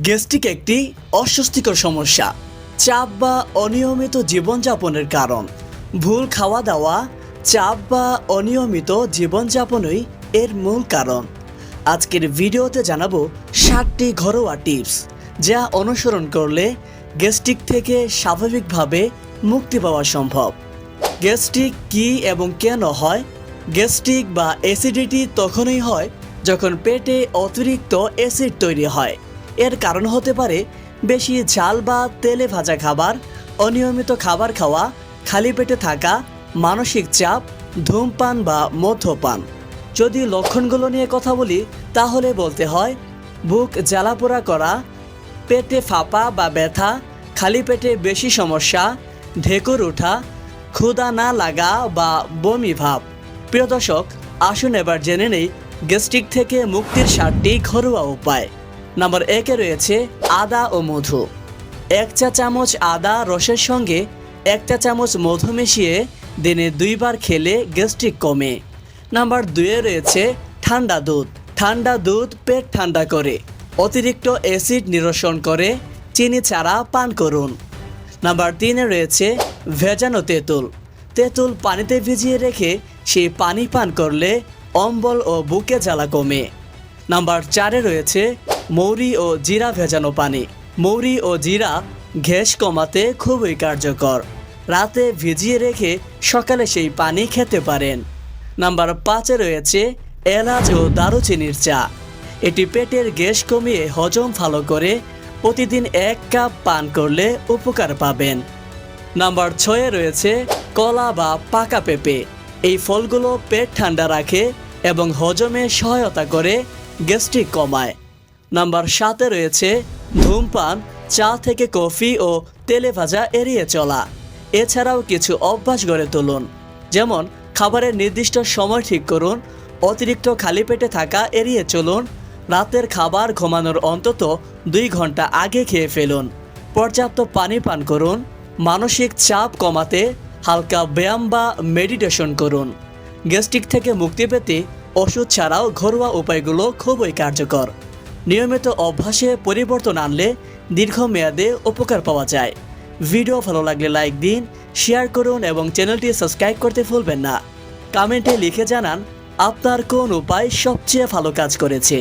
Gastric একটি অস্বস্তিকর সমস্যা, চাপ বা অনিয়মিত জীবনযাপনের কারণ। ভুল খাওয়া দাওয়া, চাপ বা অনিয়মিত জীবনযাপনই এর মূল কারণ। আজকের ভিডিওতে জানাবো 7টি ঘরোয়া টিপস যা অনুসরণ করলে গ্যাস্ট্রিক থেকে স্বাভাবিকভাবে মুক্তি পাওয়া সম্ভব। গ্যাস্ট্রিক কী এবং কেন হয়? গ্যাস্ট্রিক বা অ্যাসিডিটি তখনই হয় যখন পেটে অতিরিক্ত অ্যাসিড তৈরি হয়। এর কারণ হতে পারে বেশি ঝাল বা তেলে ভাজা খাবার, অনিয়মিত খাবার খাওয়া, খালি পেটে থাকা, মানসিক চাপ, ধূমপান বা মদ্যপান। যদি লক্ষণগুলো নিয়ে কথা বলি তাহলে বলতে হয় বুক জ্বালাপোড়া করা, পেটে ফাঁপা বা ব্যথা, খালি পেটে বেশি সমস্যা, ঢেকুর ওঠা, ক্ষুধা না লাগা বা বমি ভাব। প্রিয় দর্শক, আসুন এবার জেনে নেই গ্যাস্ট্রিক থেকে মুক্তির 7টি ঘরোয়া উপায়। নাম্বার 1-এ রয়েছে আদা ও মধু। 1 চা চামচ আদা রসের সঙ্গে 1 চা চামচ মধু মিশিয়ে দিনে 2 বার খেলে গ্যাস্ট্রিক কমে। নাম্বার 2-এ রয়েছে ঠান্ডা দুধ। ঠান্ডা দুধ পেট ঠান্ডা করে, অতিরিক্ত অ্যাসিড নিরসন করে, চিনি ছাড়া পান করুন। নাম্বার 3-এ রয়েছে ভেজানো তেঁতুল। তেঁতুল পানিতে ভিজিয়ে রেখে সেই পানি পান করলে অম্বল ও বুকে জ্বালা কমে। নাম্বার 4-এ রয়েছে মৌরি ও জিরা ভেজানো পানি। মৌরি ও জিরা গ্যাস কমাতে খুবই কার্যকর। রাতে ভিজিয়ে রেখে সকালে সেই পানি খেতে পারেন। নাম্বার 5-এ রয়েছে এলাচ ও দারুচিনির চা। এটি পেটের গ্যাস কমিয়ে হজম ভালো করে, প্রতিদিন 1 কাপ পান করলে উপকার পাবেন। নাম্বার 6-এ রয়েছে কলা বা পাকা পেঁপে। এই ফলগুলো পেট ঠান্ডা রাখে এবং হজমে সহায়তা করে, গ্যাস্ট্রিক কমায়। নাম্বার 7-এ রয়েছে ধূমপান, চা থেকে কফি ও তেলে ভাজা এড়িয়ে চলা। এছাড়াও কিছু অভ্যাস গড়ে তুলুন, যেমন খাবারের নির্দিষ্ট সময় ঠিক করুন, অতিরিক্ত খালি পেটে থাকা এড়িয়ে চলুন, রাতের খাবার ঘুমানোর অন্তত 2 ঘন্টা আগে খেয়ে ফেলুন, পর্যাপ্ত পানি পান করুন, মানসিক চাপ কমাতে হালকা ব্যায়াম বা মেডিটেশন করুন। গ্যাস্ট্রিক থেকে মুক্তি পেতে ওষুধ ছাড়াও ঘরোয়া উপায়গুলো খুবই কার্যকর। নিয়মিত অভ্যাসে পরিবর্তন আনলে দীর্ঘমেয়াদে উপকার পাওয়া যায়। ভিডিও ভালো লাগলে লাইক দিন, শেয়ার করুন এবং চ্যানেলটি সাবস্ক্রাইব করতে ভুলবেন না। কমেন্টে লিখে জানান আপনার কোন উপায় সবচেয়ে ভালো কাজ করেছে।